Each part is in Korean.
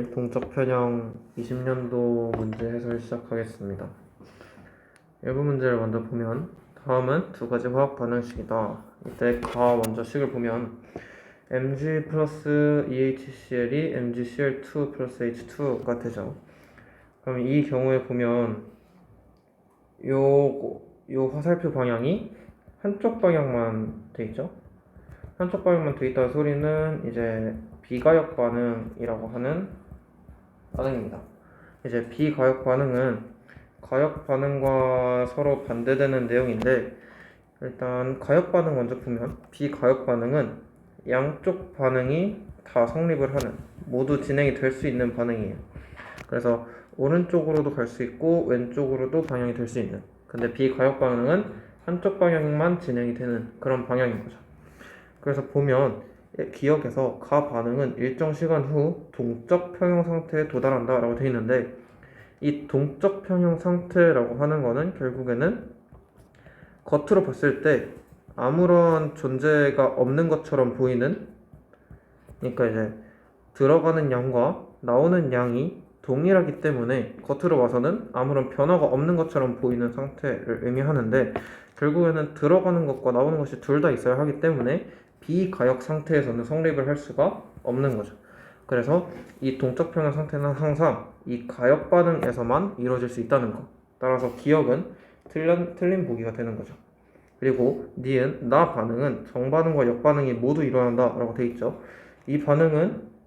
동적 편형 20년도 문제 해설 시작하겠습니다. 일부 문제를 먼저 보면 다음은 두 가지 화학 반응식이다. 이때 가 먼저 식을 보면 Mg 플러스 EHCl이 MgCl2 플러스 H2가 되죠. 그럼 이 경우에 보면 요 화살표 방향이 한쪽 방향만 돼 있죠. 한쪽 방향만 돼 있다는 소리는 이제 비가역 반응이라고 하는 반응입니다. 이제 비가역 반응은 가역 반응과 서로 반대되는 내용인데, 일단 가역 반응 먼저 보면 비가역 반응은 양쪽 반응이 다 성립을 하는, 모두 진행이 될 수 있는 반응이에요. 그래서 오른쪽으로도 갈 수 있고 왼쪽으로도 방향이 될 수 있는, 근데 비가역 반응은 한쪽 방향만 진행이 되는 그런 방향인 거죠. 그래서 보면 기억에서 가 반응은 일정 시간 후 동적 평형 상태에 도달한다 라고 되어 있는데, 이 동적 평형 상태라고 하는 거는 결국에는 겉으로 봤을 때 아무런 존재가 없는 것처럼 보이는, 그러니까 이제 들어가는 양과 나오는 양이 동일하기 때문에 겉으로 봐서는 아무런 변화가 없는 것처럼 보이는 상태를 의미하는데, 결국에는 들어가는 것과 나오는 것이 둘 다 있어야 하기 때문에 비가역 상태에서는 성립을 할 수가 없는 거죠. 그래서 이 동적 평형 상태는 항상 이 가역 반응에서만 이루어질 수 있다는 거. 따라서 기억은 틀린 보기가 되는 거죠. 그리고 니은 나 반응은 정반응과 역반응이 모두 일어난다 라고 되어 있죠. 이 반응은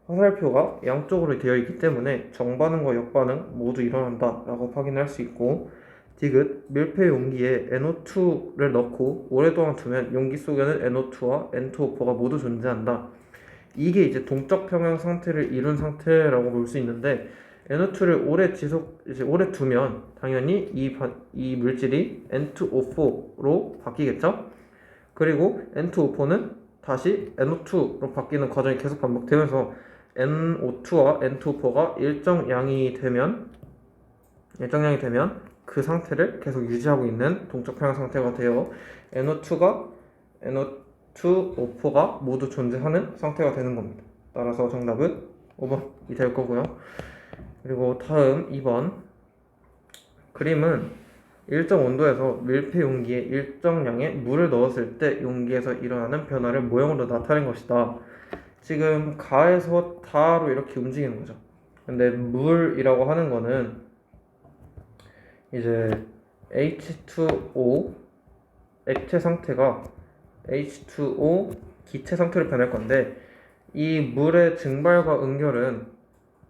화살표가 양쪽으로 되어 있기 때문에 정반응과 역반응 모두 일어난다 라고 확인할 수 있고, 디귿 밀폐 용기에 NO2를 넣고 오랫동안 두면 용기 속에는 NO2와 N2O4가 모두 존재한다. 이게 이제 동적 평형 상태를 이룬 상태라고 볼 수 있는데, NO2를 오래 두면 당연히 이 물질이 N2O4로 바뀌겠죠. 그리고 N2O4는 다시 NO2로 바뀌는 과정이 계속 반복되면서 NO2와 N2O4가 일정 양이 되면 그 상태를 계속 유지하고 있는 동적 평형 상태가 되어 N2O4가 모두 존재하는 상태가 되는 겁니다. 따라서 정답은 5번이 될 거고요. 그리고 다음 2번 그림은 일정 온도에서 밀폐 용기에 일정량의 물을 넣었을 때 용기에서 일어나는 변화를 모형으로 나타낸 것이다. 지금 가에서 다로 이렇게 움직이는 거죠. 근데 물이라고 하는 거는 이제 H2O 액체 상태가 H2O 기체 상태로 변할 건데, 이 물의 증발과 응결은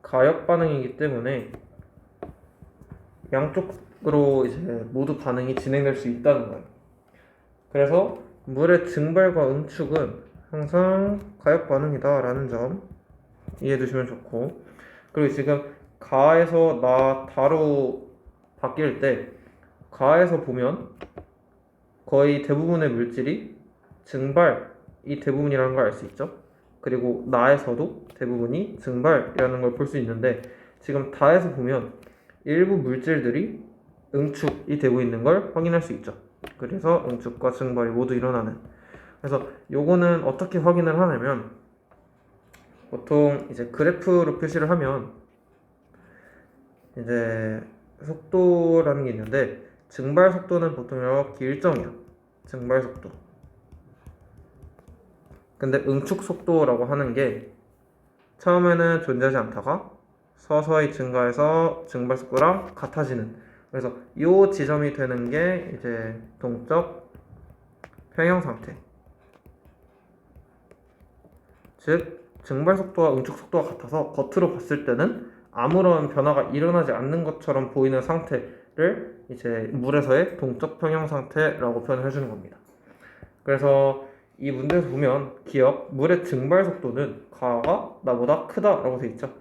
가역 반응이기 때문에 양쪽으로 이제 모두 반응이 진행될 수 있다는 거예요. 그래서 물의 증발과 응축은 항상 가역 반응이다 라는 점 이해해 두시면 좋고, 그리고 지금 가에서 다로 바뀔 때 가에서 보면 거의 대부분의 물질이 증발이 대부분이라는 걸 알 수 있죠. 그리고 나에서도 대부분이 증발이라는 걸 볼 수 있는데, 지금 다에서 보면 일부 물질들이 응축이 되고 있는 걸 확인할 수 있죠. 그래서 응축과 증발이 모두 일어나는. 그래서 요거는 어떻게 확인을 하냐면, 보통 이제 그래프로 표시를 하면 이제 속도라는 게 있는데, 증발 속도는 보통 이렇게 일정이야. 증발 속도. 근데 응축 속도라고 하는 게 처음에는 존재하지 않다가 서서히 증가해서 증발 속도랑 같아지는, 그래서 이 지점이 되는 게 이제 동적 평형 상태. 즉 증발 속도와 응축 속도가 같아서 겉으로 봤을 때는 아무런 변화가 일어나지 않는 것처럼 보이는 상태를 이제 물에서의 동적 평형 상태라고 표현해 주는 겁니다. 그래서 이 문제에서 보면 기억, 물의 증발 속도는 가가 나보다 크다라고 되어 있죠.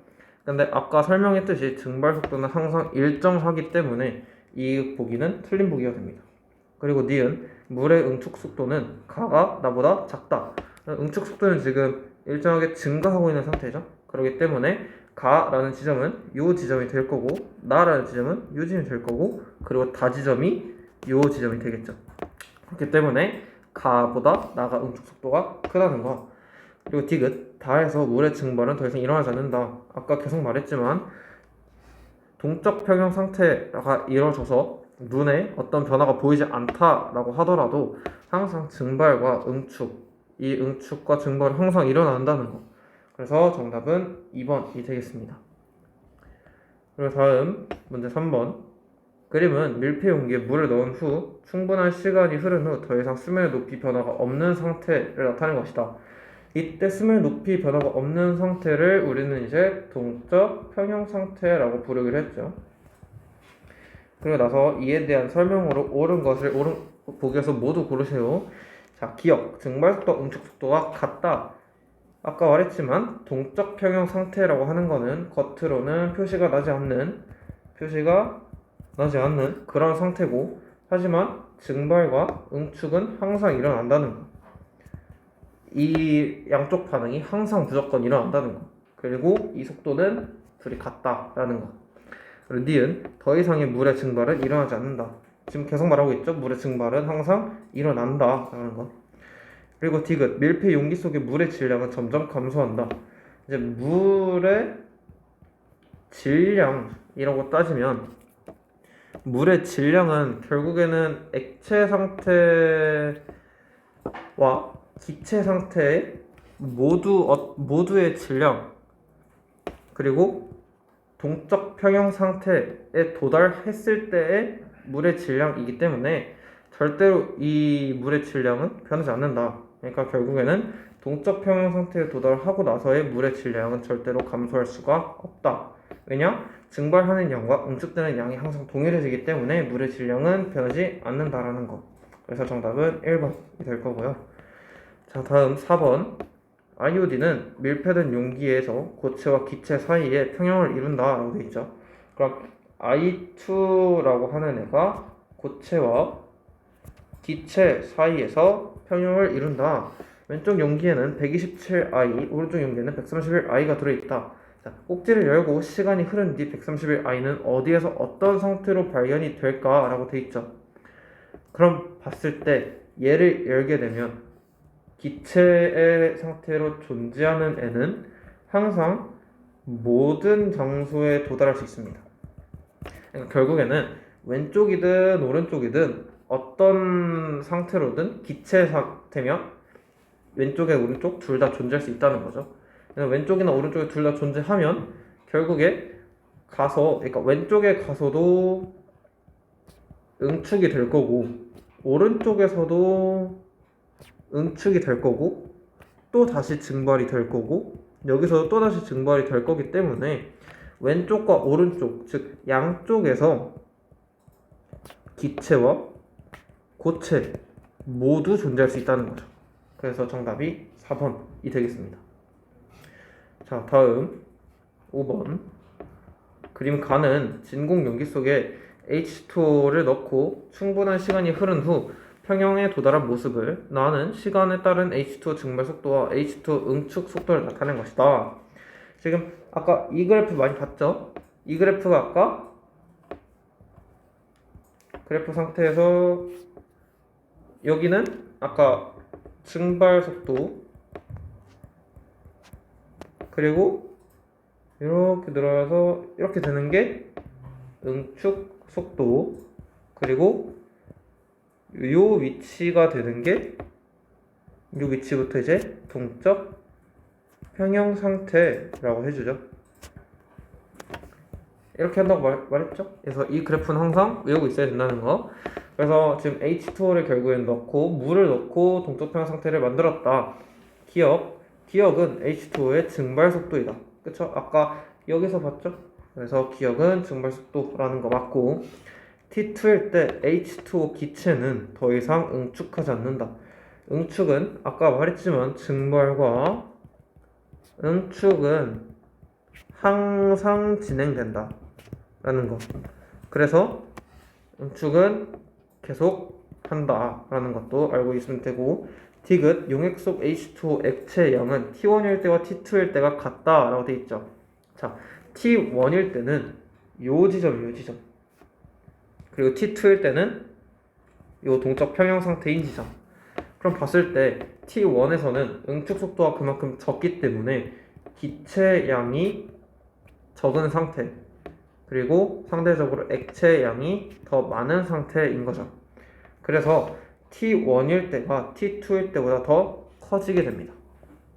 근데 아까 설명했듯이 증발 속도는 항상 일정하기 때문에 이 보기는 틀린 보기가 됩니다. 그리고 니은 물의 응축 속도는 가가 나보다 작다. 응축 속도는 지금 일정하게 증가하고 있는 상태죠. 그렇기 때문에 가라는 지점은 요 지점이 될 거고, 나라는 지점은 요 지점이 될 거고, 그리고 다 지점이 요 지점이 되겠죠. 그렇기 때문에 가보다 나가 응축 속도가 크다는 거. 그리고 디귿 다해서 물의 증발은 더 이상 일어나지 않는다. 아까 계속 말했지만 동적 평형 상태가 이루어져서 눈에 어떤 변화가 보이지 않다라고 하더라도 항상 증발과 응축, 이 응축과 증발이 항상 일어난다는 거. 그래서 정답은 2번이 되겠습니다. 그리고 다음 문제 3번. 그림은 밀폐 용기에 물을 넣은 후 충분한 시간이 흐른 후 더 이상 수면의 높이 변화가 없는 상태를 나타낸 것이다. 이때 수면의 높이 변화가 없는 상태를 우리는 이제 동적 평형 상태라고 부르기로 했죠. 그리고 나서 이에 대한 설명으로 옳은 것을 옳은 보기에서 모두 고르세요. 자, 기억, 증발 속도와 응축 속도가 같다. 아까 말했지만 동적 평형 상태라고 하는 거는 겉으로는 표시가 나지 않는 그런 상태고, 하지만 증발과 응축은 항상 일어난다는 거. 이 양쪽 반응이 항상 무조건 일어난다는 거. 그리고 이 속도는 둘이 같다라는 거. 그리고 니은 더 이상의 물의 증발은 일어나지 않는다. 지금 계속 말하고 있죠. 물의 증발은 항상 일어난다라는 거. 그리고 디귿 밀폐 용기 속의 물의 질량은 점점 감소한다. 이제 물의 질량이라고 따지면 물의 질량은 결국에는 액체 상태와 기체 상태의 모두의 질량, 그리고 동적 평형 상태에 도달했을 때의 물의 질량이기 때문에 절대로 이 물의 질량은 변하지 않는다. 그러니까 결국에는 동적 평형 상태에 도달하고 나서의 물의 질량은 절대로 감소할 수가 없다. 왜냐? 증발하는 양과 응축되는 양이 항상 동일해지기 때문에 물의 질량은 변하지 않는다라는 거. 그래서 정답은 1번이 될 거고요. 자, 다음 4번. IOD는 밀폐된 용기에서 고체와 기체 사이에 평형을 이룬다라고 되어 있죠. 그럼 I2라고 하는 애가 고체와 기체 사이에서 평형을 이룬다. 왼쪽 용기에는 127I, 오른쪽 용기에는 131I가 들어있다. 자, 꼭지를 열고 시간이 흐른 뒤 131I는 어디에서 어떤 상태로 발견이 될까라고 되어 있죠. 그럼 봤을 때 얘를 열게 되면 기체의 상태로 존재하는 애는 항상 모든 장소에 도달할 수 있습니다. 그러니까 결국에는 왼쪽이든 오른쪽이든 어떤 상태로든 기체 상태면 왼쪽에 오른쪽 둘 다 존재할 수 있다는 거죠. 왼쪽이나 오른쪽에 둘 다 존재하면 결국에 그러니까 왼쪽에 가서도 응축이 될 거고 오른쪽에서도 응축이 될 거고 또 다시 증발이 될 거고 여기서 또 다시 증발이 될 거기 때문에 왼쪽과 오른쪽, 즉 양쪽에서 기체와 고체 모두 존재할 수 있다는 거죠. 그래서 정답이 4번이 되겠습니다. 자, 다음 5번. 그림 가는 진공 용기 속에 H2O를 넣고 충분한 시간이 흐른 후 평형에 도달한 모습을 나는 시간에 따른 H2O 증발 속도와 H2O 응축 속도를 나타낸 것이다. 지금 아까 이 그래프 많이 봤죠? 이 그래프가 아까 그래프 상태에서 여기는 아까 증발 속도, 그리고 이렇게 늘어나서 이렇게 되는 게 응축 속도, 그리고 요 위치가 되는 게 요 위치부터 이제 동적 평형 상태라고 해주죠. 이렇게 한다고 말했죠. 그래서 이 그래프는 항상 외우고 있어야 된다는 거. 그래서 지금 H2O를 결국엔 넣고 물을 넣고 동적 평형 상태를 만들었다. 기억은 H2O의 증발 속도이다. 그쵸? 아까 여기서 봤죠? 그래서 기억은 증발 속도라는 거 맞고, T2일 때 H2O 기체는 더 이상 응축하지 않는다. 응축은 아까 말했지만 증발과 응축은 항상 진행된다 라는 거. 그래서 응축은 계속 한다 라는 것도 알고 있으면 되고, 디귿 용액 속 H2O 액체의 양은 T1일 때와 T2일 때가 같다 라고 되어 있죠. 자, T1일 때는 요 지점 그리고 T2일 때는 요 동적 평형 상태인 지점. 그럼 봤을 때 T1에서는 응축 속도가 그만큼 적기 때문에 기체 양이 적은 상태, 그리고 상대적으로 액체 양이 더 많은 상태인 거죠. 그래서 T1일 때가 T2일 때보다 더 커지게 됩니다.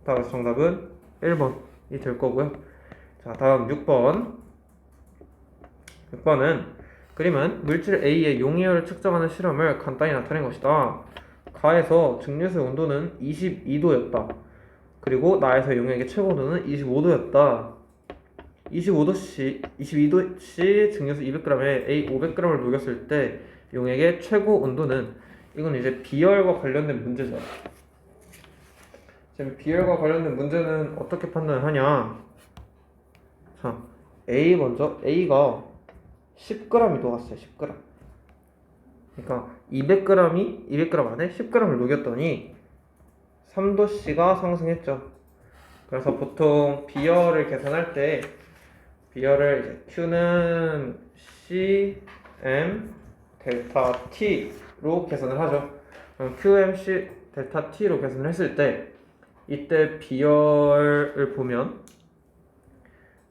따라서 정답은 1번이 될 거고요. 자, 다음 6번. 6번은 그림은 물질 A의 용해열을 측정하는 실험을 간단히 나타낸 것이다. 가에서 증류수의 온도는 22도였다. 그리고 나에서 용액의 최고 온도는 25도였다. 22도씨 증류수 200g에 A 500g을 녹였을 때 용액의 최고 온도는, 이건 이제 비열과 관련된 문제죠. 지금 비열과 관련된 문제는 어떻게 판단하냐? 자, A 먼저. A가 10g이 녹았어요. 10g. 그러니까 200g 안에 10g을 녹였더니 3도씨가 상승했죠. 그래서 보통 비열을 계산할 때 비열을 이제 Q는 CM 델타 T로 계산을 하죠. 그럼 QMC 델타 T로 계산을 했을 때 이때 비열을 보면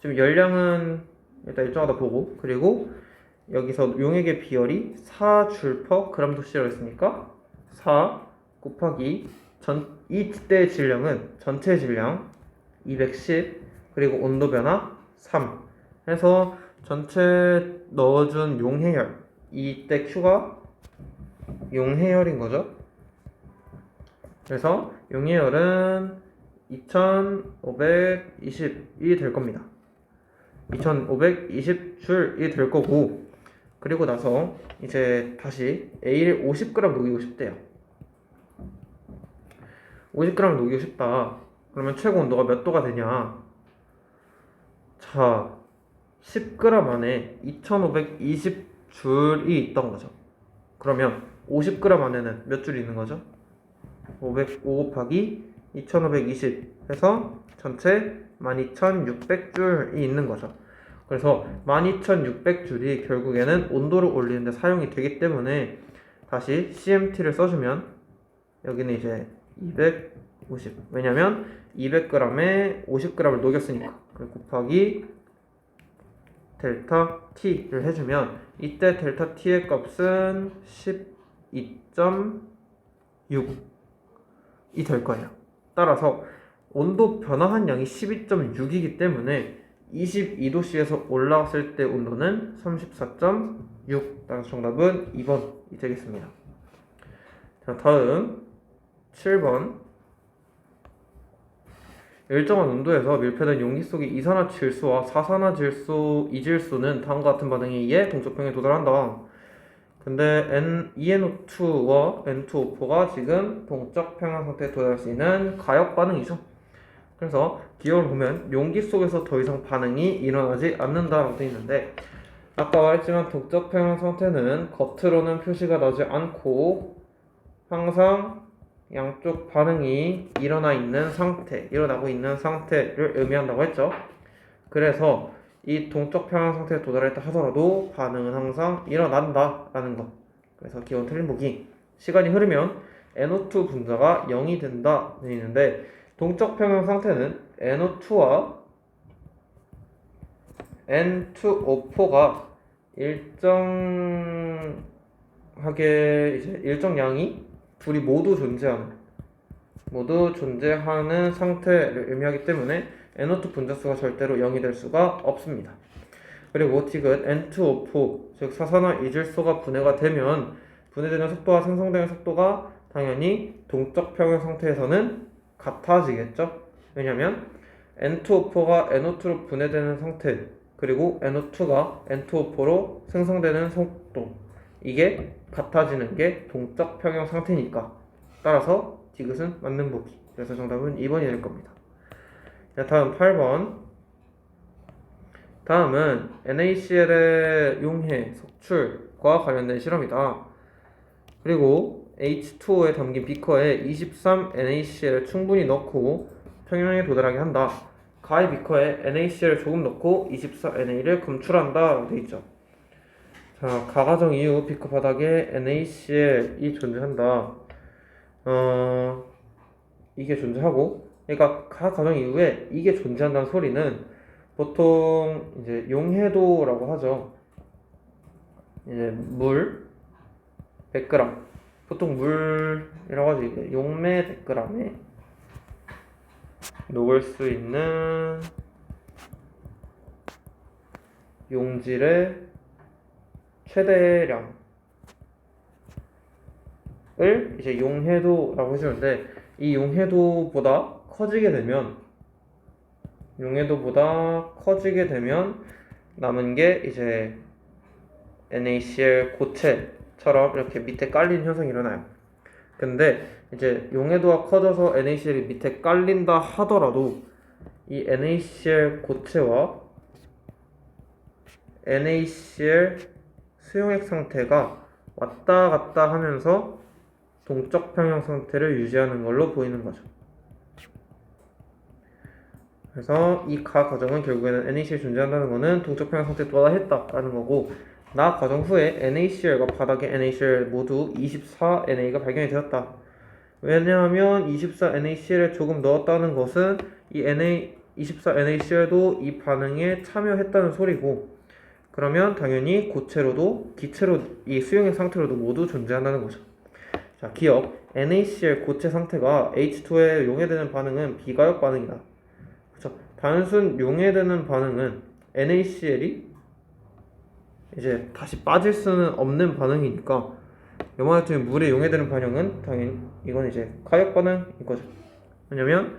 지금 열량은 일단 일정하다 보고, 그리고 여기서 용액의 비열이 4줄/g도씨라고 했으니까 4 곱하기 이때 질량은 전체 질량 210, 그리고 온도 변화 3 해서 전체 넣어준 용해열, 이때 Q가 용해열인 거죠. 그래서 용해열은 2520이 될 겁니다. 2520줄이 될 거고, 그리고 나서 이제 다시 A를 50g 녹이고 싶대요. 50g 녹이고 싶다. 그러면 최고 온도가 몇 도가 되냐? 자, 10g 안에 2520줄이 있던 거죠. 그러면 50g 안에는 몇 줄이 있는 거죠? 5 곱하기 2520 해서 전체 12600줄이 있는 거죠. 그래서 12600줄이 결국에는 온도를 올리는데 사용이 되기 때문에 다시 CMT를 써주면 여기는 이제 250, 왜냐면 200g에 50g을 녹였으니까, 곱하기 델타 T를 해주면 이때 델타 T의 값은 12.6이 될 거예요. 따라서 온도 변화한 양이 12.6이기 때문에 22도씨에서 올라왔을 때 온도는 34.6. 따라서 정답은 2번이 되겠습니다. 자, 다음 7번. 일정한 온도에서 밀폐된 용기 속의 이산화질소와 사산화질소, 이질소는 다음과 같은 반응에 의해 동적평에 도달한다. 근데 ENO2와 N2O4가 지금 동적 평형 상태에 도달할 수 있는 가역 반응이죠. 그래서 기호를 보면 용기 속에서 더 이상 반응이 일어나지 않는다라고 되어 있는데, 아까 말했지만 동적 평형 상태는 겉으로는 표시가 나지 않고 항상 양쪽 반응이 일어나고 있는 상태를 의미한다고 했죠. 그래서 이 동적 평형 상태에 도달했다 하더라도 반응은 항상 일어난다라는 것. 그래서 기본 틀린 보기. 시간이 흐르면 NO2 분자가 0이 된다 되어 있는데, 동적 평형 상태는 NO2와 N2O4가 일정 양이 둘이 모두 존재하는 상태를 의미하기 때문에 NO2 분자수가 절대로 0이 될 수가 없습니다. 그리고 디귿 N2O4, 즉 사산화 이질소가 분해되는 속도와 생성되는 속도가 당연히 동적 평형 상태에서는 같아지겠죠. 왜냐면 N2O4가 NO2로 분해되는 상태, 그리고 NO2가 N2O4로 생성되는 속도, 이게 같아지는 게 동적 평형 상태니까. 따라서 디귿은 맞는 보기. 그래서 정답은 2번이 될 겁니다. 자, 다음 8번. 다음은 NaCl의 용해 석출과 관련된 실험이다. 그리고 H2O에 담긴 비커에 23NaCl을 충분히 넣고 평형에 도달하게 한다. 가의 비커에 NaCl을 조금 넣고 24Na를 검출한다 라고 되어 있죠. 자, 가과정 이후 비커 바닥에 NaCl이 존재한다. 이게 존재하고, 그러니까 각 가정 이후에 이게 존재한다는 소리는 보통 이제 용해도라고 하죠. 이제 물 100g, 보통 물이라고 하죠. 이게 용매 100g에 녹을 수 있는 용질의 최대량을 이제 용해도라고 해주는데, 이 용해도보다 커지게 되면 남은 게 이제 NaCl 고체처럼 이렇게 밑에 깔린 현상이 일어나요. 근데 이제 용해도가 커져서 NaCl이 밑에 깔린다 하더라도 이 NaCl 고체와 NaCl 수용액 상태가 왔다 갔다 하면서 동적 평형 상태를 유지하는 걸로 보이는 거죠. 그래서 이 가 과정은 결국에는 NaCl이 존재한다는 거는 동적 평형 상태에 도달했다라는 거고, 나 과정 후에 NaCl과 바닥의 NaCl 모두 24Na가 발견이 되었다. 왜냐하면 24NaCl을 조금 넣었다는 것은 이 24NaCl도 이 반응에 참여했다는 소리고, 그러면 당연히 고체로도 기체로 이 수용액 상태로도 모두 존재한다는 거죠. 자, 기억. NaCl 고체 상태가 H2에 용해되는 반응은 비가역 반응이다. 그렇죠? 단순 용해되는 반응은 NaCl이 이제 다시 빠질 수는 없는 반응이니까, 요만큼 물에 용해되는 반응은 당연히 이건 이제 가역 반응인 거죠. 왜냐면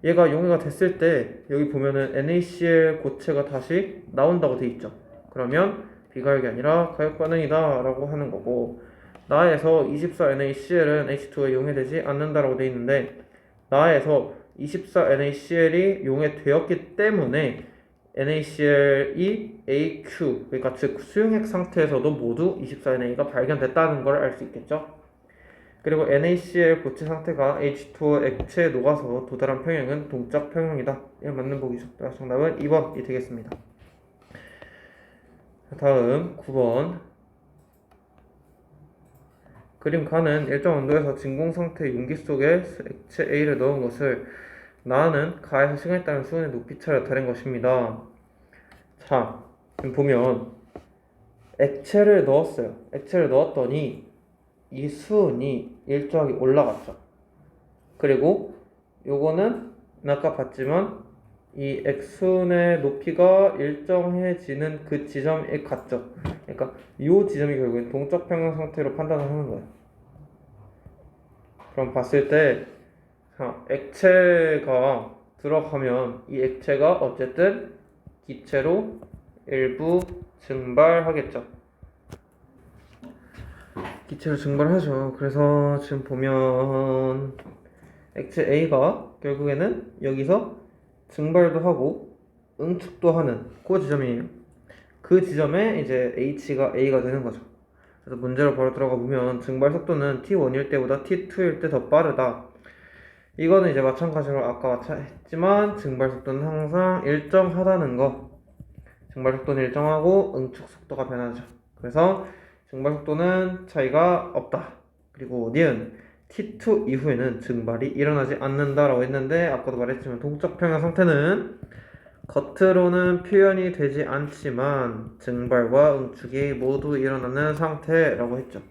얘가 용해가 됐을 때 여기 보면은 NaCl 고체가 다시 나온다고 돼 있죠. 그러면 비가역이 아니라 가역 반응이다 라고 하는 거고, 나에서 24NaCl은 H2에 용해되지 않는다라고 돼 있는데, 나에서 24NaCl이 용해되었기 때문에 NaCl이 AQ, 그러니까 즉 수용액 상태에서도 모두 24Na가 발견됐다는 걸 알 수 있겠죠. 그리고 NaCl 고체 상태가 H2O 액체에 녹아서 도달한 평형은 동적 평형이다. 이런 맞는 보기죠. 정답은 2번이 되겠습니다. 다음 9번. 그림 가는 일정 온도에서 진공 상태 용기 속에 액체 A를 넣은 것을 나는 가에서 시간에 따른 수온의 높이 차를 나타낸 것입니다. 자, 지금 보면 액체를 넣었어요. 액체를 넣었더니 이 수온이 일정하게 올라갔죠. 그리고 요거는 아까 봤지만 이 액수온의 높이가 일정해지는 그 지점에 갔죠. 그러니까 이 지점이 결국엔 동적 평형 상태로 판단을 하는 거예요. 그럼 봤을 때 액체가 들어가면 이 액체가 어쨌든 기체로 일부 증발하겠죠. 기체로 증발하죠. 그래서 지금 보면 액체 A가 결국에는 여기서 증발도 하고 응축도 하는 그 지점이에요. 그 지점에 이제 H가 A가 되는 거죠. 그래서 문제로 바로 들어가 보면 증발 속도는 T1일 때보다 T2일 때 더 빠르다. 이거는 이제 마찬가지로 아까 했지만 증발 속도는 항상 일정하다는 거. 증발 속도는 일정하고 응축 속도가 변하죠. 그래서 증발 속도는 차이가 없다. 그리고 니은 T2 이후에는 증발이 일어나지 않는다라고 했는데, 아까도 말했지만 동적 평형 상태는 겉으로는 표현이 되지 않지만 증발과 응축이 모두 일어나는 상태라고 했죠.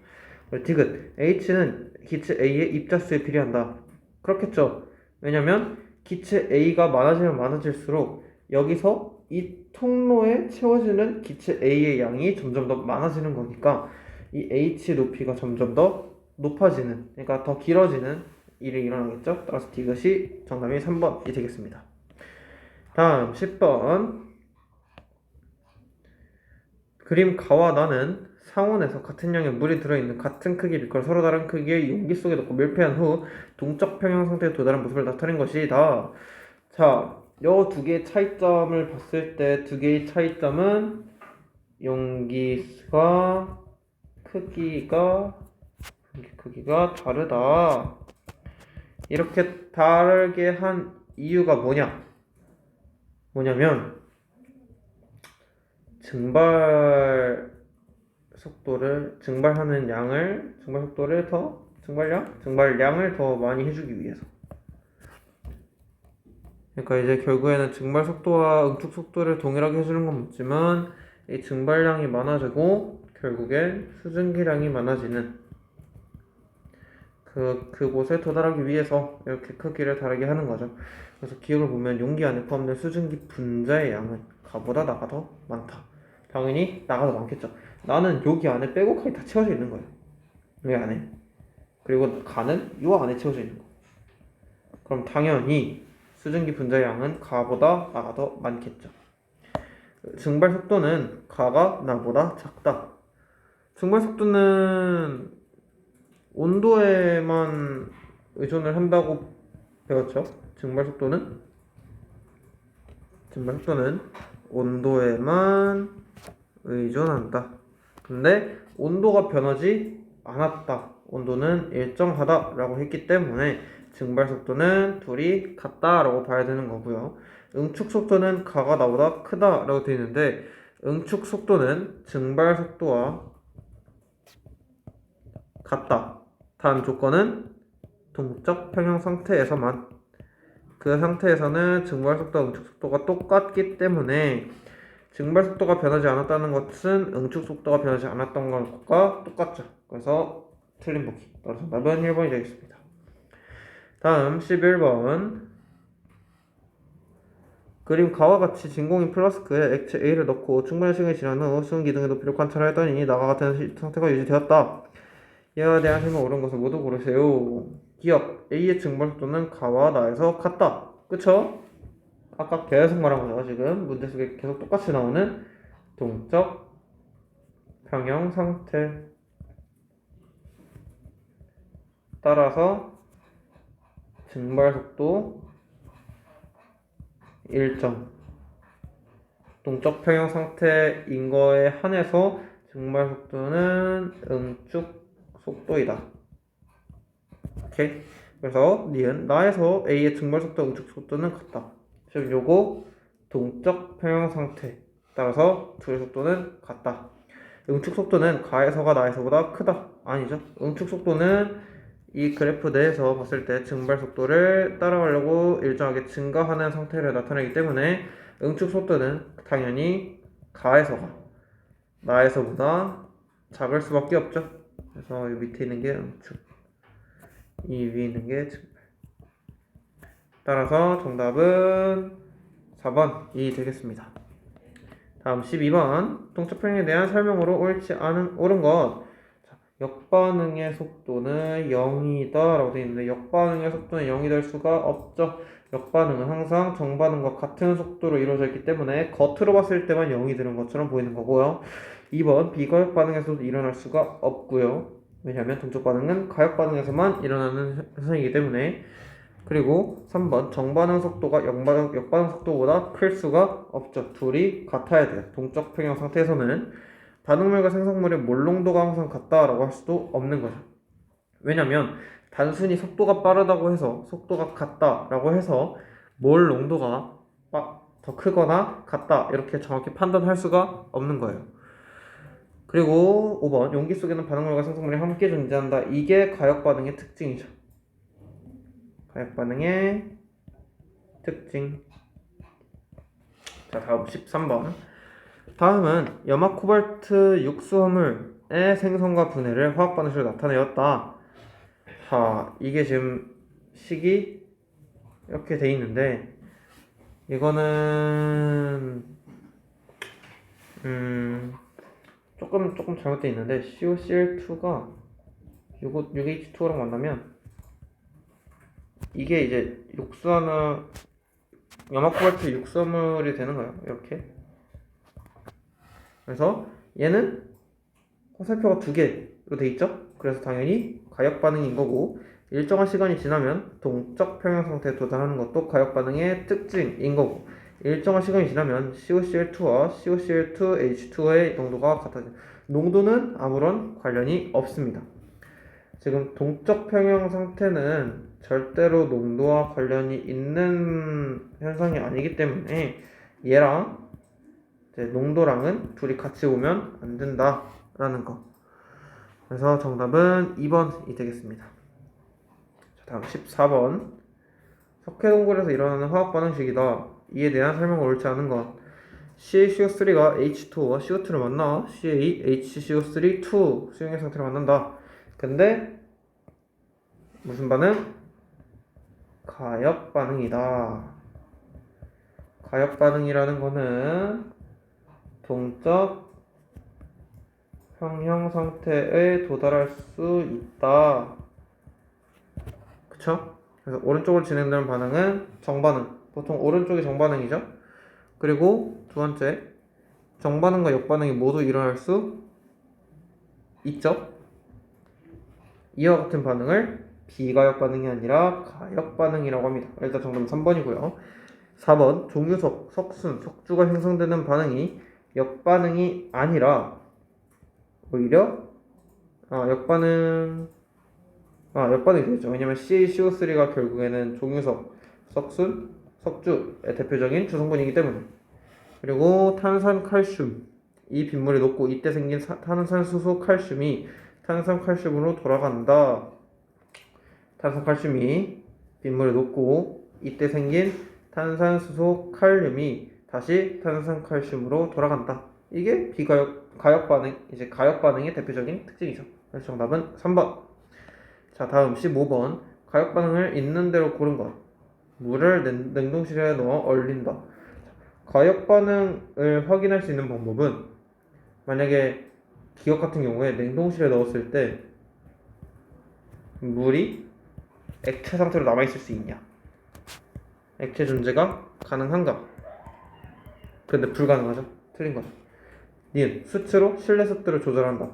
디귿 H는 기체 A의 입자수에 비례한다. 그렇겠죠. 왜냐면 기체 A가 많아지면 많아질수록 여기서 이 통로에 채워지는 기체 A의 양이 점점 더 많아지는 거니까 이 H 높이가 점점 더 높아지는, 그러니까 더 길어지는 일이 일어나겠죠. 따라서 디귿이 정답이 3번이 되겠습니다. 다음 10번. 그림 가와 나는 상온에서 같은 양의 물이 들어있는 같은 크기의 비커를 서로 다른 크기의 용기 속에 넣고 밀폐한 후 동적 평형 상태에 도달한 모습을 나타낸 것이다. 자, 요 두 개의 차이점을 봤을 때 두 개의 차이점은 용기가 크기가 다르다. 이렇게 다르게 한 이유가 뭐냐면 증발하는 증발 속도를 더 증발량을 더 많이 해주기 위해서. 그러니까 이제 결국에는 증발 속도와 응축 속도를 동일하게 해주는 건 맞지만 이 증발량이 많아지고 결국엔 수증기량이 많아지는 그곳에 도달하기 위해서 이렇게 크기를 다르게 하는 거죠. 그래서 기억을 보면 용기 안에 포함된 수증기 분자의 양은 가보다 나가 더 많다. 당연히 나가 더 많겠죠. 나는 여기 안에 빼곡하게 다 채워져 있는 거예요. 여기 안에. 그리고 가는 이 안에 채워져 있는 거. 그럼 당연히 수증기 분자의 양은 가보다 나가 더 많겠죠. 증발 속도는 가가 나보다 작다. 증발 속도는 온도에만 의존을 한다고 배웠죠. 증발 속도는 온도에만 의존한다. 근데 온도가 변하지 않았다. 온도는 일정하다 라고 했기 때문에 증발 속도는 둘이 같다 라고 봐야 되는 거고요. 응축 속도는 가가 나보다 크다 라고 되어 있는데 응축 속도는 증발 속도와 같다. 단 조건은 동적 평형 상태에서만. 그 상태에서는 증발 속도와 응축 속도가 똑같기 때문에 증발 속도가 변하지 않았다는 것은 응축 속도가 변하지 않았던 것과 똑같죠. 그래서 틀린 보기. 따라서 정답은 1번이 되겠습니다. 다음 11번. 그림 가와 같이 진공인 플라스크에 액체 A를 넣고 충분한 시간이 지난 후 수은 기둥의 높이를 관찰하였더니 나와 같은 상태가 유지되었다. 이와 대한 생각 옳은 것을 모두 고르세요. 기억 A의 증발 속도는 가와 나에서 같다. 그쵸? 아까 계속 말한 거죠. 지금 문제 속에 계속 똑같이 나오는 동적 평형 상태. 따라서 증발 속도 일정. 동적 평형 상태인 거에 한해서 증발 속도는 응축 속도이다. 오케이. 그래서 니은 나에서 A의 증발 속도 응축 속도는 같다. 즉 요거 동적 평형 상태. 따라서 둘의 속도는 같다. 응축 속도는 가에서가 나에서보다 크다. 아니죠. 응축 속도는 이 그래프 내에서 봤을 때 증발 속도를 따라가려고 일정하게 증가하는 상태를 나타내기 때문에 응축 속도는 당연히 가에서가 나에서보다 작을 수밖에 없죠. 그래서 이 밑에 있는 게 응축, 이 위에 있는 게 증발. 따라서 정답은 4번이 되겠습니다. 다음 12번. 동적 평형에 대한 설명으로 옳은 것. 역반응의 속도는 0이다 라고 되어 있는데 역반응의 속도는 0이 될 수가 없죠. 역반응은 항상 정반응과 같은 속도로 이루어져 있기 때문에 겉으로 봤을 때만 0이 되는 것처럼 보이는 거고요. 2번 비가역 반응에서도 일어날 수가 없고요. 왜냐하면 동적 반응은 가역 반응에서만 일어나는 현상이기 때문에. 그리고 3번 정반응 속도가 역반응 속도보다 클 수가 없죠. 둘이 같아야 돼요. 동적 평형 상태에서는 반응물과 생성물의 몰 농도가 항상 같다라고 할 수도 없는 거죠. 왜냐면 단순히 속도가 빠르다고 해서 속도가 같다라고 해서 몰 농도가 더 크거나 같다 이렇게 정확히 판단할 수가 없는 거예요. 그리고 5번 용기 속에는 반응물과 생성물이 함께 존재한다. 이게 가역 반응의 특징이죠. 가역 반응의 특징. 자, 다음 13번. 다음은 염화 코발트 육수화물의 생성과 분해를 화학 반응식으로 나타내었다. 자, 이게 지금 식이 이렇게 돼 있는데 이거는 조금 잘못돼 있는데 COCl2가 6H2랑 만나면 이게 이제 염화 코발트 육수화물이 되는 거예요. 이렇게. 그래서 얘는 화살표가 두 개로 돼 있죠. 그래서 당연히 가역 반응인 거고 일정한 시간이 지나면 동적 평형 상태에 도달하는 것도 가역 반응의 특징인 거고 일정한 시간이 지나면 COCl2와 COCl2H2의 농도가 같아져요. 농도는 아무런 관련이 없습니다. 지금 동적 평형 상태는 절대로 농도와 관련이 있는 현상이 아니기 때문에 얘랑 이제 농도랑은 둘이 같이 오면 안 된다라는 거. 그래서 정답은 2번이 되겠습니다. 다음 14번. 석회동굴에서 일어나는 화학 반응식이다. 이에 대한 설명을 옳지 않은 것. CaCO3가 H2와 CO2를 만나 CaHCO3 2 수용액 상태로 만난다. 근데 무슨 반응? 가역 반응이다. 가역 반응이라는 거는 동적 평형 상태에 도달할 수 있다. 그쵸? 그래서 오른쪽으로 진행되는 반응은 정반응. 보통 오른쪽이 정반응이죠. 그리고 두 번째, 정반응과 역반응이 모두 일어날 수 있죠. 이와 같은 반응을 비가역 반응이 아니라 가역 반응이라고 합니다. 일단 정답은 3번이고요. 4번, 종유석, 석순, 석주가 형성되는 반응이 역반응이 아니라 오히려 역반응이 되겠죠. 왜냐면 CaCO3가 결국에는 종유석, 석순, 석주의 대표적인 주성분이기 때문에. 그리고 탄산 칼슘, 이 빗물이 녹고 이때 생긴 탄산수소 칼슘이 탄산칼슘으로 돌아간다. 탄산칼슘이 빗물에 녹고 이때 생긴 탄산수소 칼륨이 다시 탄산칼슘으로 돌아간다. 이게 가역 반응, 이제 가역 반응의 대표적인 특징이죠. 그래서 정답은 3번. 자, 다음 15번. 가역 반응을 있는 대로 고른 것. 물을 냉동실에 넣어 얼린다. 가역 반응을 확인할 수 있는 방법은 만약에 기억 같은 경우에 냉동실에 넣었을 때 물이 액체 상태로 남아있을 수 있냐? 액체 존재가 가능한가? 근데 불가능하죠? 틀린 거죠. 니은 수치로 실내 습도를 조절한다.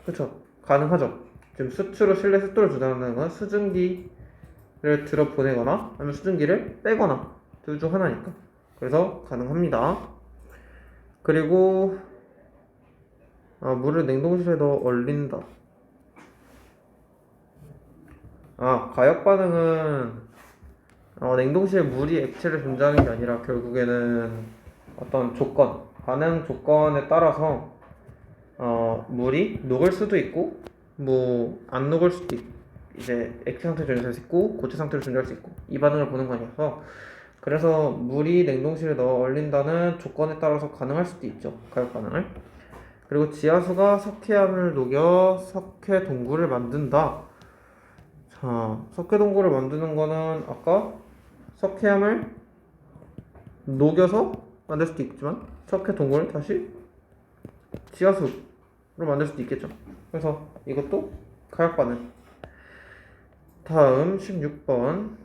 그쵸? 가능하죠? 지금 수치로 실내 습도를 조절한다는 건 수증기를 들어 보내거나 아니면 수증기를 빼거나 둘 중 하나니까. 그래서 가능합니다. 그리고 물을 냉동실에 넣어 얼린다. 가역 반응은 냉동실에 물이 액체를 존재하는 게 아니라 결국에는 어떤 조건, 반응 조건에 따라서 물이 녹을 수도 있고 뭐 안 녹을 수도 있고 이제 액체 상태로 존재할 수 있고 고체 상태로 존재할 수 있고 이 반응을 보는 거니까 그래서 물이 냉동실에 넣어 얼린다는 조건에 따라서 가능할 수도 있죠. 가역 반응을. 그리고 지하수가 석회암을 녹여 석회 동굴을 만든다. 자, 석회 동굴을 만드는 거는 아까 석회암을 녹여서 만들 수도 있지만 석회 동굴을 다시 지하수로 만들 수도 있겠죠. 그래서 이것도 가역 반응. 다음 16번.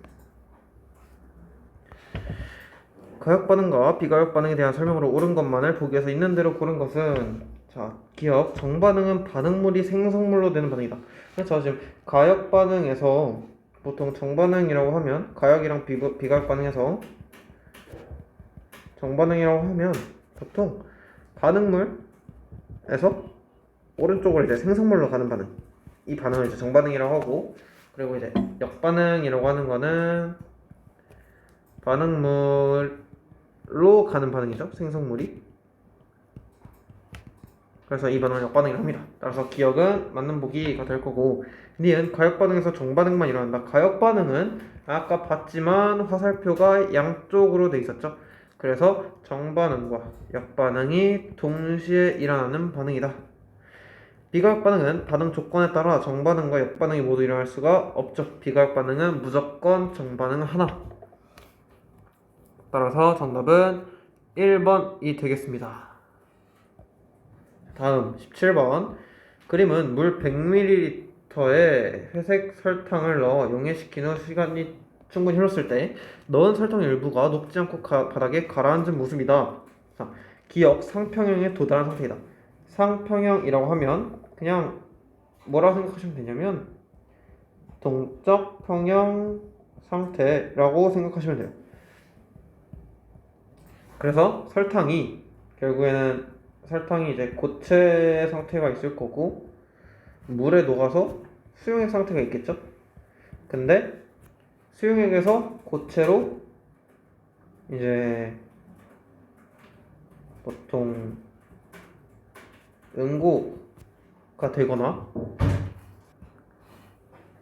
가역 반응과 비가역 반응에 대한 설명으로 옳은 것만을 보기에서 있는 대로 고른 것은 자, 기억 정반응은 반응물이 생성물로 되는 반응이다. 그렇죠. 지금 가역 반응에서 보통 정반응이라고 하면 가역이랑 비가역 반응에서 정반응이라고 하면 보통 반응물에서 오른쪽으로 이제 생성물로 가는 반응, 이 반응을 이제 정반응이라고 하고, 그리고 이제 역반응이라고 하는 거는 반응물로 가는 반응이죠. 생성물이. 그래서 이 반응을 역반응이라고 합니다. 따라서 기억은 맞는 보기가 될 거고, 니은 가역 반응에서 정반응만 일어난다. 가역 반응은 아까 봤지만 화살표가 양쪽으로 돼 있었죠. 그래서 정반응과 역반응이 동시에 일어나는 반응이다. 비가역 반응은 반응 조건에 따라 정반응과 역반응이 모두 일어날 수가 없죠. 비가역 반응은 무조건 정반응 하나. 따라서 정답은 1번이 되겠습니다. 다음 17번. 그림은 물 100ml에 회색 설탕을 넣어 용해시킨 후 시간이 충분히 흘렀을 때 넣은 설탕 일부가 녹지 않고 바닥에 가라앉은 모습이다. 자, 기억 상평형에 도달한 상태이다. 상평형이라고 하면 그냥 뭐라고 생각하시면 되냐면 동적 평형 상태라고 생각하시면 돼요. 그래서 설탕이 결국에는 설탕이 이제 고체 상태가 있을 거고 물에 녹아서 수용액 상태가 있겠죠. 근데 수용액에서 고체로 이제 보통 응고가 되거나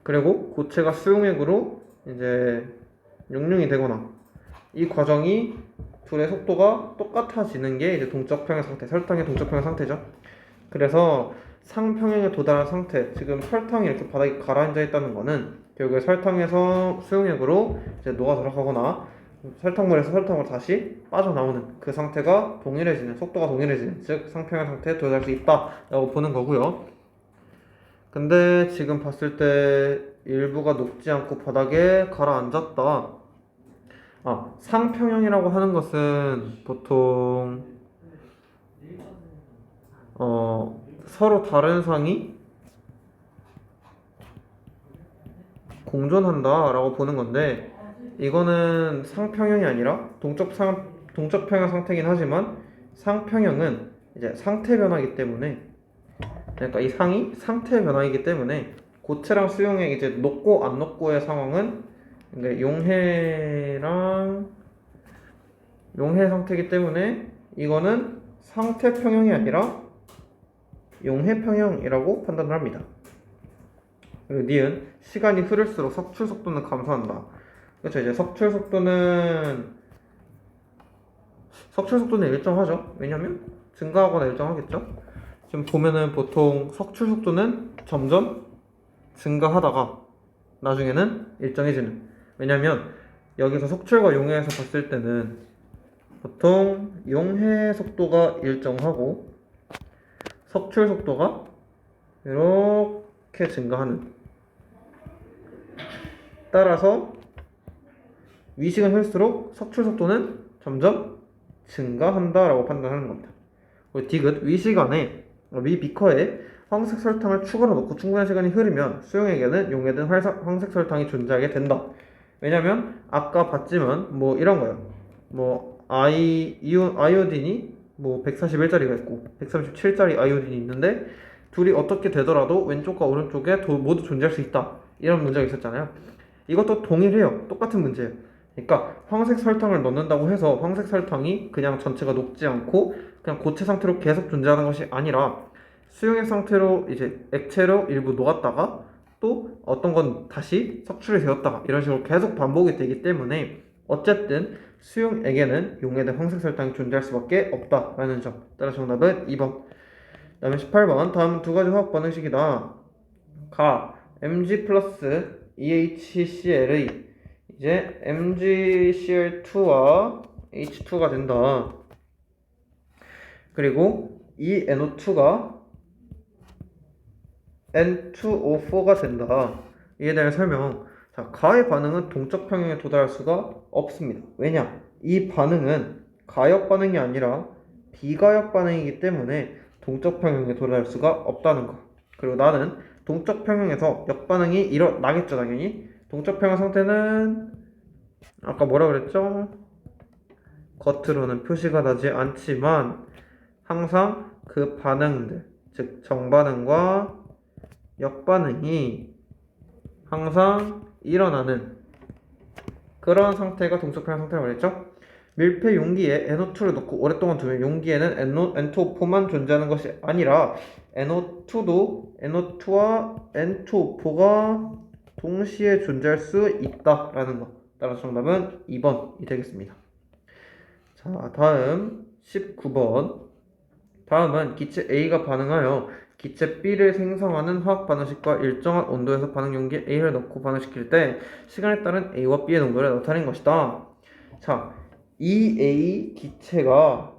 그리고 고체가 수용액으로 이제 용융이 되거나 이 과정이 둘의 속도가 똑같아지는 게 이제 동적 평형 상태, 설탕의 동적 평형 상태죠. 그래서 상평형에 도달한 상태, 지금 설탕이 이렇게 바닥에 가라앉아 있다는 거는 결국에 설탕에서 수용액으로 이제 녹아 들어가거나 설탕물에서 설탕으로 다시 빠져나오는 그 상태가 동일해지는, 속도가 동일해지는, 즉 상평형 상태에 도달할 수 있다라고 보는 거고요. 근데 지금 봤을 때 일부가 녹지 않고 바닥에 가라앉았다. 상평형이라고 하는 것은 보통 서로 다른 상이 공존한다라고 보는 건데, 이거는 상평형이 아니라 동적 평형 상태긴 하지만 상평형은 이제 상태 변화이기 때문에, 그러니까 이 상이 상태 변화이기 때문에 고체랑 수용액 이제 녹고 안 녹고의 상황은 이제 용해 상태이기 때문에 이거는 상태 평형이 아니라 용해 평형이라고 판단을 합니다. 그리고 니은 시간이 흐를수록 석출 속도는 감소한다. 그렇죠. 이제 석출 속도는 일정하죠. 왜냐면 증가하거나 일정하겠죠. 지금 보면은 보통 석출 속도는 점점 증가하다가 나중에는 일정해지는. 왜냐면 여기서 석출과 용해에서 봤을 때는 보통 용해 속도가 일정하고 석출 속도가 이렇게 증가하는. 따라서 위식은 흘수록 석출 속도는 점점 증가한다라고 판단하는 겁니다. 그리고 디귿 위식 안에 위 비커에 황색 설탕을 추가로 넣고 충분한 시간이 흐르면 수용액에는 용해든 황색 설탕이 존재하게 된다. 왜냐면 아까 봤지만 뭐 이런 거예요. 뭐 아이오딘이 뭐 141짜리가 있고 137짜리 아이오딘이 있는데 둘이 어떻게 되더라도 왼쪽과 오른쪽에 모두 존재할 수 있다. 이런 문제가 있었잖아요. 이것도 동일해요. 똑같은 문제예요. 그러니까 황색 설탕을 넣는다고 해서 황색 설탕이 그냥 전체가 녹지 않고 그냥 고체 상태로 계속 존재하는 것이 아니라 수용액 상태로 이제 액체로 일부 녹았다가 또 어떤 건 다시 석출이 되었다가 이런 식으로 계속 반복이 되기 때문에 어쨌든 수용액에는 용해된 황색 설탕이 존재할 수밖에 없다라는 점. 따라 정답은 2번. 그 다음에 18번. 다음 두 가지 화학 반응식이다. Mg 플러스 EHCl이 이제 MgCl2와 H2가 된다. 그리고 이 NO2가 N2O4가 된다. 이에 대한 설명. 자, 가의 반응은 동적 평형에 도달할 수가 없습니다. 왜냐? 이 반응은 가역 반응이 아니라 비가역 반응이기 때문에 동적 평형에 도달할 수가 없다는 거. 그리고 나는 동적 평형에서 역반응이 일어나겠죠, 당연히. 동적 평형 상태는 아까 뭐라 그랬죠? 겉으로는 표시가 나지 않지만 항상 그 반응들, 즉 정반응과 역반응이 항상 일어나는 그런 상태가 동적 평형 상태라고 그랬죠? 밀폐 용기에 NO2를 넣고 오랫동안 두면 용기에는 N2O4만 존재하는 것이 아니라 NO2와 N2O4가 동시에 존재할 수 있다라는 것. 따라서 정답은 2번이 되겠습니다. 자, 다음 19번. 다음은 기체 A가 반응하여 기체 B를 생성하는 화학 반응식과 일정한 온도에서 반응 용기에 A를 넣고 반응시킬 때 시간에 따른 A와 B의 농도를 나타낸 것이다. 자, 이 A 기체가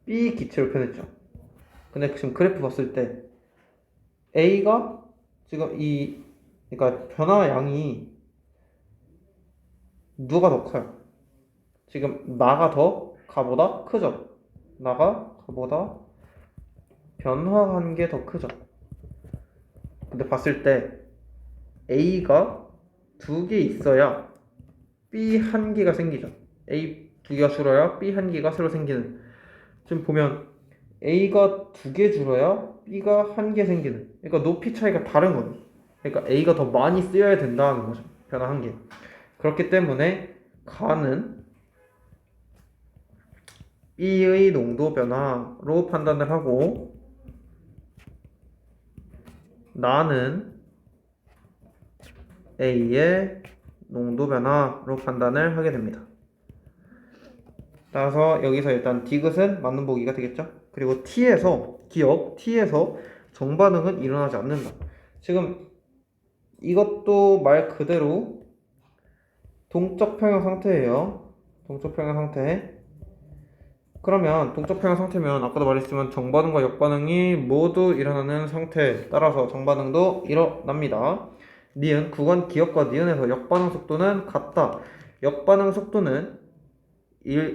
B 기체로 표현했죠. 근데 지금 그래프 봤을 때 A가 지금 그러니까 변화 양이 누가 더 커요? 지금 나가 더 가보다 크죠? 나가 가보다 변화한 게 더 크죠? 근데 봤을 때 A가 2개 있어야 B 1개가 생기죠. A 2개가 줄어야 B 1개가 새로 생기는. 지금 보면 A가 2개 줄어야 B가 1개 생기는. 그러니까 높이 차이가 다른 거예요. 그러니까 A가 더 많이 쓰여야 된다는 거죠. 변화 1개. 그렇기 때문에 가는 B의 농도 변화로 판단을 하고 나는 A의 농도 변화로 판단을 하게 됩니다. 따라서 여기서 일단 디귿은 맞는 보기가 되겠죠. 그리고 기억 T에서 정반응은 일어나지 않는다. 지금 이것도 말 그대로 동적 평형 상태예요. 동적 평형 상태. 그러면 동적 평형 상태면 아까도 말했지만 정반응과 역반응이 모두 일어나는 상태에 따라서 정반응도 일어납니다. 니은 구간 기억과 니은에서 역반응 속도는 같다. 역반응 속도는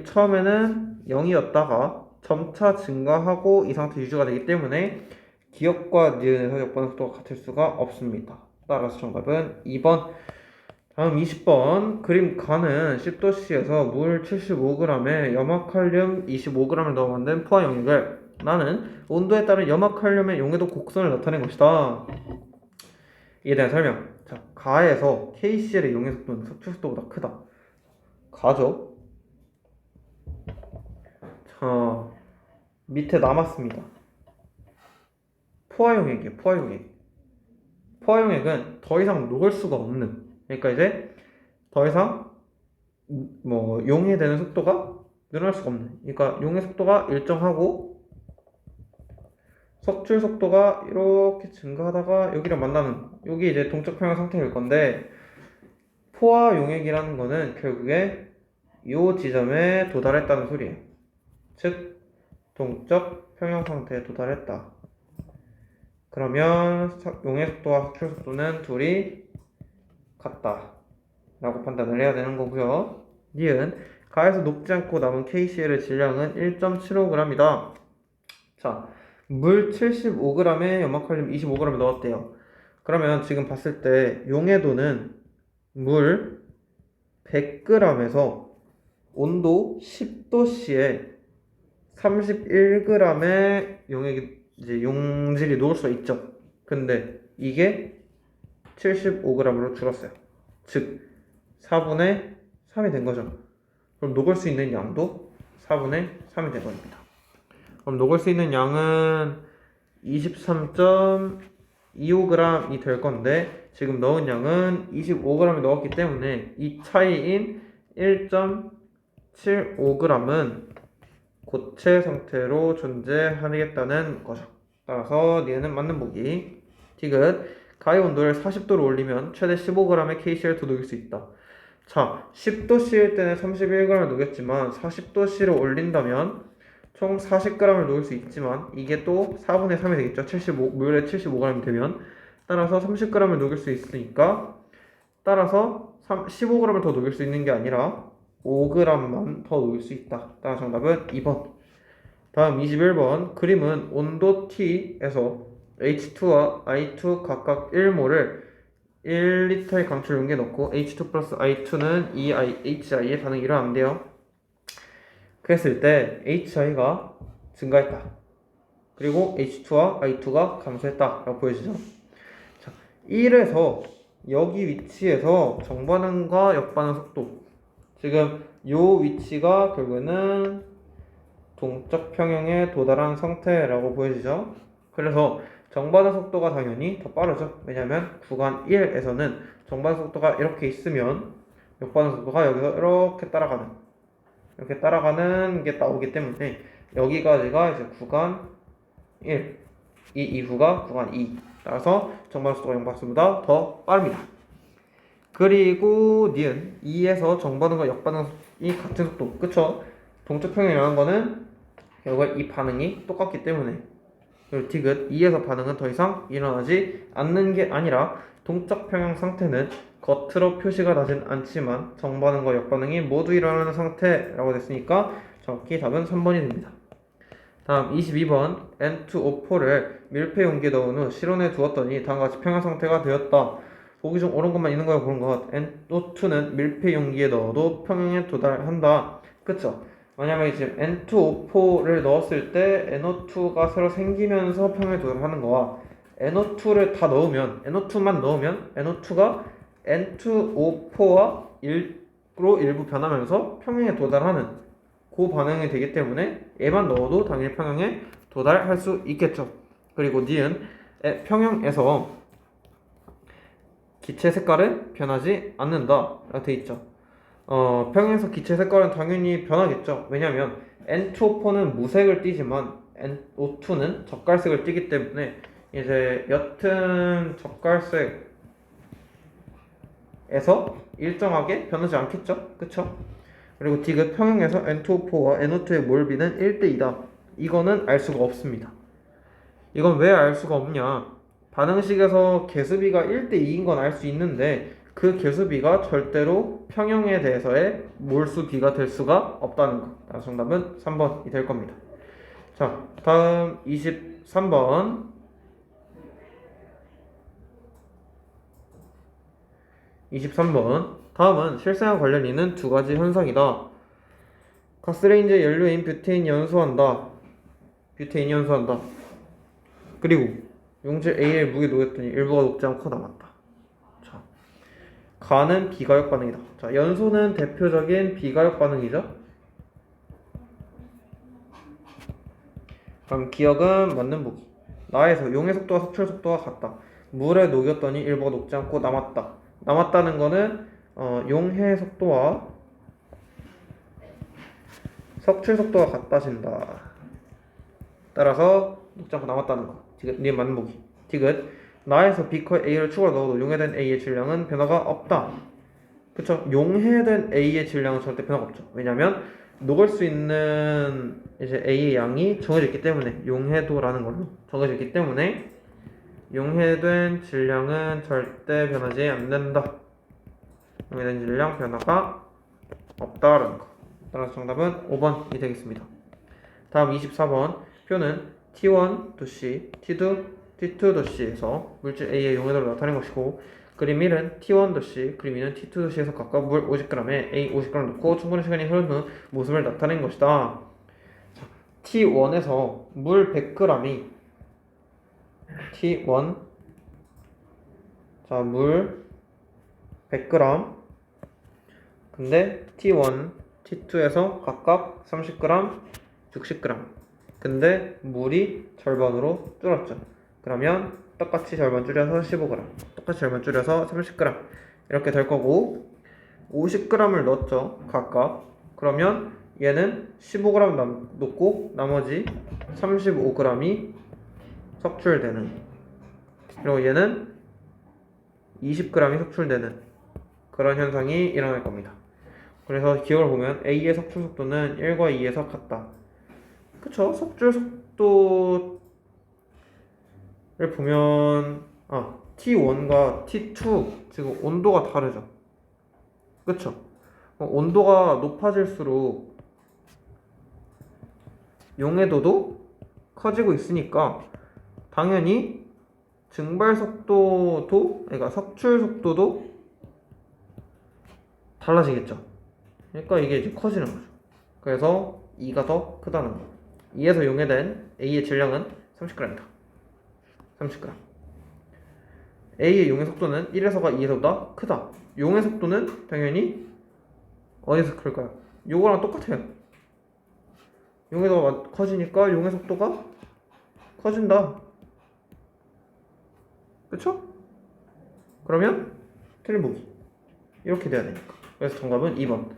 처음에는 0이었다가 점차 증가하고 이 상태 유지가 되기 때문에 기억과 니은에서 역반응 속도가 같을 수가 없습니다. 따라서 정답은 2번. 다음 20번 그림 가는 10도씨에서 물 75g에 염화칼륨 25g을 넣어 만든 포화 용액을 나는 온도에 따른 염화칼륨의 용해도 곡선을 나타낸 것이다. 이에 대한 설명. 자, 가에서 KCl의 용해 속도는 섭취 속도보다 크다. 가죠. 자, 밑에 남았습니다. 포화 용액이에요. 포화 용액. 포화 용액은 더 이상 녹을 수가 없는, 그러니까 이제 더 이상 용해되는 속도가 늘어날 수가 없는, 그러니까 용해 속도가 일정하고 석출 속도가 이렇게 증가하다가 여기를 만나는, 여기 이제 동적 평형 상태일 건데 포화 용액이라는 거는 결국에 이 지점에 도달했다는 소리예요. 즉 동적 평형 상태에 도달했다. 그러면 용해 속도와 석출 속도는 둘이 같다 라고 판단을 해야 되는 거고요. 니은 가에서 녹지 않고 남은 KCl의 질량은 1.75g이다. 자, 물 75g에 염화칼륨 25g 넣었대요. 그러면 지금 봤을 때 용해도는 물 100g에서 온도 10도씨에 31g의 용질이 녹을 수가 있죠. 근데 이게 75g으로 줄었어요. 즉 4분의 3이 된 거죠. 그럼 녹을 수 있는 양도 4분의 3이 된 겁니다. 그럼 녹을 수 있는 양은 23.25g이 될 건데 지금 넣은 양은 25g을 넣었기 때문에 이 차이인 1.75g은 고체 상태로 존재하겠다는 거죠. 따라서 얘는 맞는 보기. 디귿 가의 온도를 40도로 올리면 최대 15g의 KCl을 더 녹일 수 있다. 자, 10도씨일 때는 31g을 녹였지만 40도씨로 올린다면 총 40g을 녹일 수 있지만 이게 또 4분의 3이 되겠죠. 물에 75g이 되면 따라서 30g을 녹일 수 있으니까 따라서 15g을 더 녹일 수 있는 게 아니라 5g만 더 녹일 수 있다. 따라서 정답은 2번. 다음 21번 그림은 온도 T에서 H2와 I2 각각 1몰을 1리터의 강철 용기에 넣고 H2 플러스 I2는 HI의 반응이 일어난대요. 그랬을 때 HI가 증가했다. 그리고 H2와 I2가 감소했다 라고 보여지죠. 자, 1에서 여기 위치에서 정반응과 역반응 속도, 지금 요 위치가 결국에는 동적 평형에 도달한 상태라고 보여지죠. 그래서 정반응 속도가 당연히 더 빠르죠. 왜냐하면 구간 1에서는 정반응 속도가 이렇게 있으면 역반응 속도가 여기서 이렇게 따라가는 게 나오기 때문에 여기까지가 이제 구간 1, 이 이후가 구간 2. 따라서 정반응 속도가 역반응보다 더 빠릅니다. 그리고 니은 2에서 정반응과 역반응이 같은 속도, 그쵸? 동적 평형이라는 거는 결국 이 반응이 똑같기 때문에. 그리고 디귿 2에서 반응은 더 이상 일어나지 않는 게 아니라 동적 평형 상태는 겉으로 표시가 나진 않지만 정반응과 역반응이 모두 일어나는 상태라고 됐으니까 정확히 답은 3번이 됩니다. 다음 22번 N2O4를 밀폐 용기에 넣은 후 실온에 두었더니 다음과 같이 평형 상태가 되었다. 보기 중 옳은 것만 있는 거야 고른 것. NO2는 밀폐 용기에 넣어도 평형에 도달한다. 그쵸? 왜냐면 지금 N2O4를 넣었을 때 NO2가 새로 생기면서 평형에 도달하는 거와 NO2를 다 넣으면, NO2만 넣으면 NO2가 N2O4와 1로 일부 변하면서 평형에 도달하는 그 반응이 되기 때문에 얘만 넣어도 당연히 평형에 도달할 수 있겠죠. 그리고 니은 평형에서 기체 색깔은 변하지 않는다 라고 되어 있죠. 평행에서 기체 색깔은 당연히 변하겠죠. 왜냐하면 N2O4는 무색을 띠지만 NO2는 젓갈색을 띠기 때문에 이제 옅은 젓갈색에서 일정하게 변하지 않겠죠. 그쵸? 그리고 디귿 평행에서 N2O4와 NO2의 몰비는 1대2다. 이거는 알 수가 없습니다. 이건 왜 알 수가 없냐? 반응식에서 개수비가 1대2인 건 알 수 있는데 그 개수비가 절대로 평형에 대해서의 몰수 비가 될 수가 없다는 거. 따라서 정답은 3번이 될 겁니다. 자, 다음 23번. 23번. 다음은 실생활 관련 있는 두 가지 현상이다. 가스레인지에 연료인 뷰테인 연소한다. 뷰테인 연소한다. 그리고 용질 A에 무게 녹였더니 일부가 녹지 않고 남았다. 자, 가는 비가역 반응이다. 자, 연소는 대표적인 비가역 반응이죠. 그럼 기억은 맞는 보기. 나에서 용의 속도와 석출 속도가 같다. 물에 녹였더니 일부가 녹지 않고 남았다. 남았다는 거는 용의 속도와 석출 속도가 같다진다. 따라서 녹지 않고 남았다는 거. 디귿, 니 맞는 보기. 디귿, 나에서 B커에 A를 추가로 넣어도 용해된 A의 질량은 변화가 없다. 그쵸? 용해된 A의 질량은 절대 변화가 없죠. 왜냐면 녹을 수 있는 이제 A의 양이 정해져 있기 때문에, 용해도라는 걸로 정해져 있기 때문에 용해된 질량은 절대 변하지 않는다. 용해된 질량 변화가 없다라는 거. 따라서 정답은 5번이 되겠습니다. 다음 24번. 표는 T1 도시, T2 도시에서 물질 A의 용해도를 나타낸 것이고, 그림 1은 T1 도시, 그림 2는 T2 도시에서 각각 물 50g에 A 50g 넣고 충분한 시간이 흐른 후 모습을 나타낸 것이다. 자, T1에서 물 100g이 T1, 자, 물 100g, 근데 T1, T2에서 각각 30g, 60g. 근데 물이 절반으로 줄었죠. 그러면 똑같이 절반 줄여서 15g, 똑같이 절반 줄여서 30g 이렇게 될 거고, 50g을 넣었죠 각각. 그러면 얘는 15g 넣고 나머지 35g이 석출되는, 그리고 얘는 20g이 석출되는 그런 현상이 일어날 겁니다. 그래서 기억을 보면 A의 석출 속도는 1과 2에서 같다. 그쵸? 석출 속도를 보면 T1과 T2 지금 온도가 다르죠. 그쵸? 온도가 높아질수록 용해도도 커지고 있으니까 당연히 증발 속도도, 그러니까 석출 속도도 달라지겠죠. 그러니까 이게 이제 커지는 거죠. 그래서 2가 더 크다는 거. 2에서 용해된 A의 질량은 30g이다. 30g. A의 용해 속도는 1에서가 2에서보다 크다. 용해 속도는 당연히 어디서 클까요? 요거랑 똑같아요. 용해도가 커지니까 용해 속도가 커진다. 그쵸? 그러면 틀린 보기. 이렇게 돼야 되니까. 그래서 정답은 2번.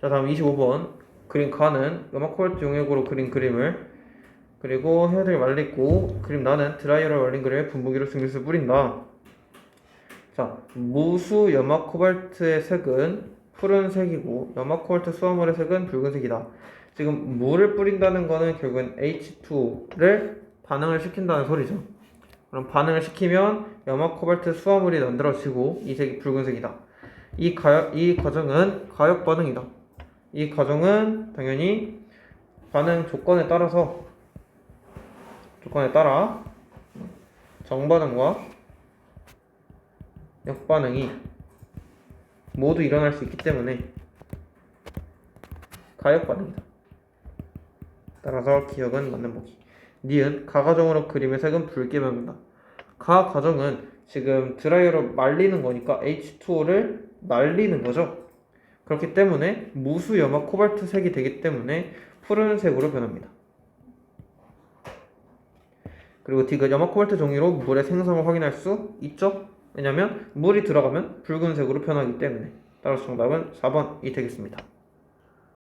자, 다음 25번. 그림 가는 음악 코발트 용액으로 그린 그림을, 그리고 헤어드를 말리고 그림 나는 드라이어로 말린 그림에 분무기로 증류수를 뿌린다. 자, 무수 염화 코발트의 색은 푸른색이고 염화 코발트 수화물의 색은 붉은색이다. 지금 물을 뿌린다는 거는 결국은 H2O를 반응을 시킨다는 소리죠. 그럼 반응을 시키면 염화 코발트 수화물이 만들어지고 이 색이 붉은색이다. 이 과정은 가역 반응이다. 이 과정은 당연히 반응 조건에 따라 정반응과 역반응이 모두 일어날 수 있기 때문에 가역 반응이다. 따라서 기억은 맞는 보기. 니은 가 과정으로 그림의 색은 붉게 변한다. 가 과정은 지금 드라이어로 말리는 거니까 H2O를 말리는 거죠. 그렇기 때문에 무수 염화 코발트 색이 되기 때문에 푸른색으로 변합니다. 그리고 디귿 염화 코발트 종이로 물의 생성을 확인할 수 있죠. 왜냐면 물이 들어가면 붉은색으로 변하기 때문에. 따라서 정답은 4번이 되겠습니다.